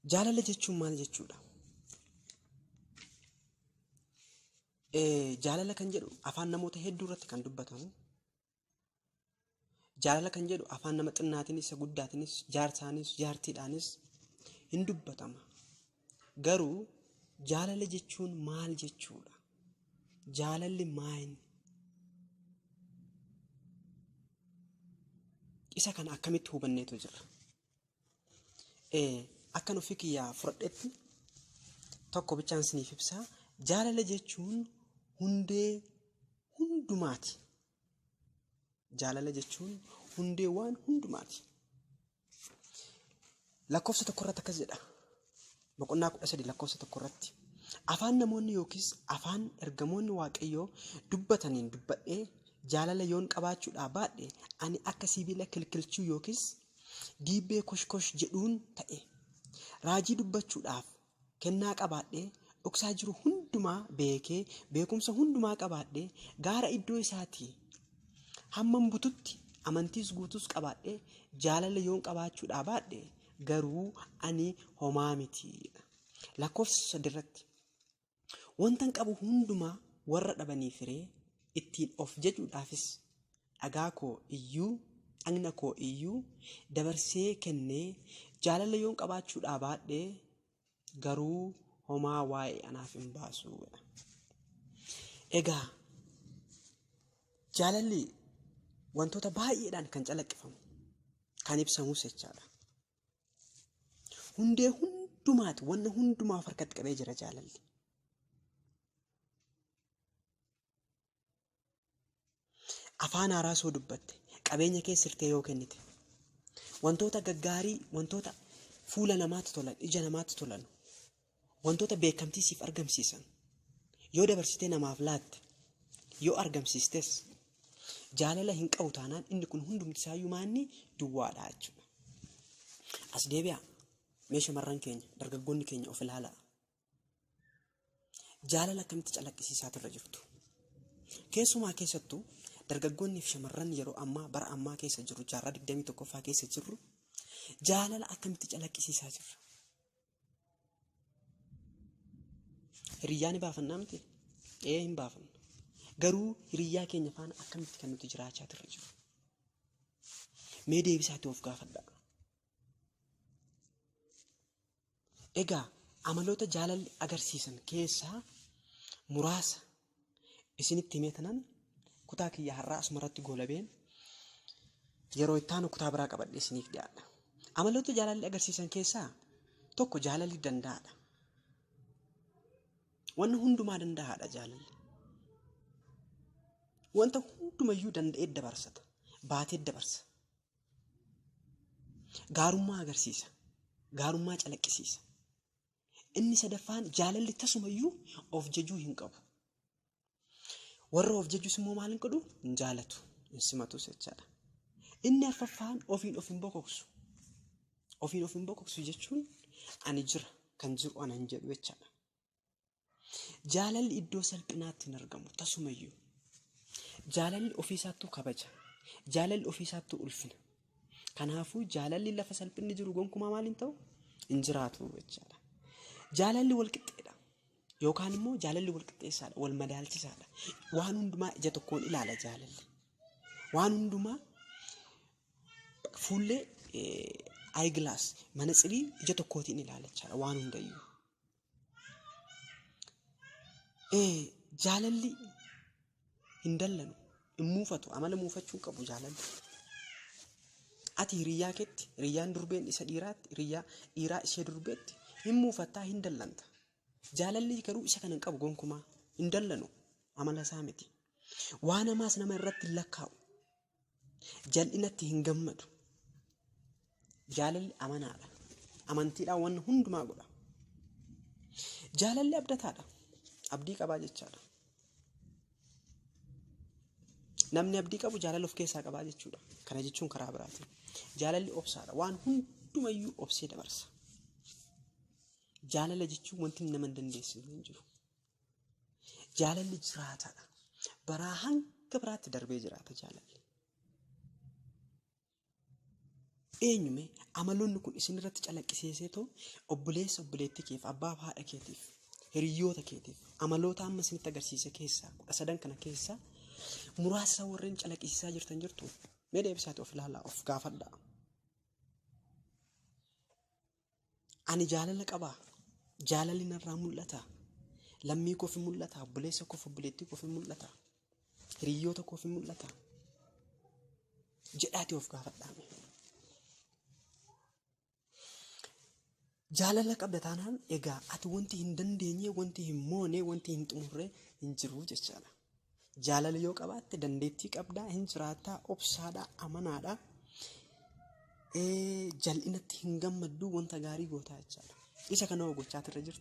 Jaalala jechuun maal jechuudha? Jaalala kan jedhu afaan namoota hedduu irratti kan dubbatamu. Jaalala kan jedhu afaan nama xinnaatiinis, isa guddaatiinis, jaarsaanis, jaartiidhaanis hin dubbatama. Garuu jaalala jechuun maal jechuudha? Jaalalli maayini? Isa kana akkamitti hubanneetu jira? Akkan ofii kiyyaa fudhadhetti tokko bichaan isiniif ibsaa. Jaalala jechuun hundee hundumaati. Jaalala jechuun hundee waan hundumaati. Lakkoofsa tokko irratti akkas jedha. Boqonnaa 13 lakkoofsa tokko irratti. Afaan namoonni yookiis afaan ergamoonni Waaqayyoo dubbataniin dubbadhee jaalala yoon qabaachuudhaa baadhe ani akka sibiila kilkilchuu yookiis diibbee koshkosh jedhuun ta'e. Raajii dubbachuudhaaf kennaa qabaadhee dhoksaa jiru hundumaa beekee beekumsa hundumaa qabaadhee gaara iddoo isaatii hammam bututti amantiis guutuus qabaadhee jaalala yoon qabaachuudhaa baadhe garuu ani homaa miti. Lakkoofsa 3 irratti wantan qabu hundumaa warra dhabanii firee ittiin of jajuudhaafis dhagaa koo iyyuu dhagna koo iyyuu dabarsee kennee jaalala yoon qabaachuudhaa baadhe garuu homaa waa'ee anaaf hin baasu. Egaa jaalalli wantoota baay'eedhaan kan calaqqifamu kan ibsamus jechaadha. Hundee hundumaati, wanna hundumaa of harkatti qabee jira jaalalli. Afaan haaraa soo dubbatte, qabeenya kee sirtee yoo kennite, wantoota gaggaarii, wantoota fuula namaatti tolan, ija namaatti tolan, wantoota beekamtii siif argamsiisan yoo dabarsitee namaaf laatte, yoo argamsiistes jaalala hin qabu taanaan inni kun hundumti isaayyuu maanni duwwaadha jechuudha. As deebi'aa. Mee shamarran keenya, dargaggoonni keenya of ilaalaa. Jaalala akkamitti calaqqisiisaa turre jirtu? Keessumaa keessattuu dargaggoonni fi shamarran yeroo ammaa bara ammaa keessa jiru, jaarraa 21ffaa keessa jirru, jaalala akkamitti calaqqisiisaa jirra? Hiriyaa ni baafannaa miti? Hin baafanna. Garuu hiriyaa keenya faana akkamitti kan nuti jiraachaa turre jiru? Mee deebisaatti of gaafadhaa. Egaa amaloota jaalalli agarsiisan keessaa muraasa isinitti himee tanan kutaa kiyya har'aa asumarratti goolabeen yeroo itti aanu kutaa biraa qabadhee isiniif dhiyaadha. Amaloota jaalalli agarsiisan keessaa tokko jaalalli danda'aadha. Wanna hundumaa danda'aadha jaalalli. Wanta hundumayyuu danda'ee dabarsata, baatee dabarsa. Gaarummaa agarsiisa, gaarummaa calaqqisiisa. Inni sadaffaan jaalalli tasumayyuu of jajuu hin qabu. Warra of jajuus immoo maal hin godhu? Hin jaalatu, hin simatus jechaadha. Inni arfaffaan ofiin of hin bokoksu. Ofiin of hin bokoksu jechuun ani jira, kan jiru ana hin jedhu jechaadha. Jaalalli iddoo salphinaatti hin argamu tasumayyuu. Jaalalli ofiisaattuu kabaja. Jaalalli ofiisaattuu ulfina. Kanaafuu jaalalli lafa salphinni jiru gonkumaa maal hin ta'u? Hin jiraatu jechaadha. Jaalalli wal qixxeedha. Yookaan immoo jaalalli wal qixxeessaadha, wal madaalchisaadha. Waan hundumaa ija tokkoon ilaala jaalalli. Waan hundumaa fuullee eyeglass manatsirii ija tokkootiin ilaala jechaadha waan hundayyuu. Jaalalli hin dallanu, hin muufatu, amala muufachuu hin qabu jaalalli. Ati hiriyaa keetti, hiriyaan durbeen isa dhiiraatti, hiriyaa dhiiraa ishee durbeetti hin muufattaa, hin dallanta. Jaalalli garuu isa kana hin qabu gonkumaa, hin dallanu, amala isaa miti. Waan hamaas nama irratti hin lakkaa'u. Jal'inatti hin gammadu. Jaalalli amanaadha. Amantiidhaan waan hundumaa godha. Jaalalli abdataadha. Abdii qabaa jechaadha. Namni abdii qabu jaalala of keessaa qabaa jechuudha. Kana jechuun karaa biraatiin. Jaalalli obsaadha. Waan hundumayyuu obsee dabarsa. Jaalala jechuun wanti nama hin dandeessine hin jiru. Jaalalli jiraataadha. Baraa hanga biraatti darbee jiraata jaalalli. eenyume amaloonni kun isinirratti calaqqisiiseetoo obboleessa obboleettii keef abbaa fi haadha keetiif hiriyoota keetiif amaloota amma isinitti agarsiise keessaa 13 kana keessaa muraasa warreen calaqqisiisaa jirtan jirtu mee deebisaati of ilaalaa of gaafadhaa. Ani jaalala qabaa jaalalli narraa mul'ata lammii koof mul'ata obboleessa koof obboleettii koof mul'ata hiriyoota koof mul'ata jedhaati of gaafadhaa. Jaalala qabda taanaan egaa ati wanti hin dandeenye wanti hin moone wanti hin xumurre hin jiru jechaadha. Jaalala yoo qabaatte dandeettii qabdaa hin jiraattaa obsaadhaa amanaadhaa jal'inatti hin gammaddu wanta gaarii gootaa jechaadha. Isa kana gochaa turre jirta.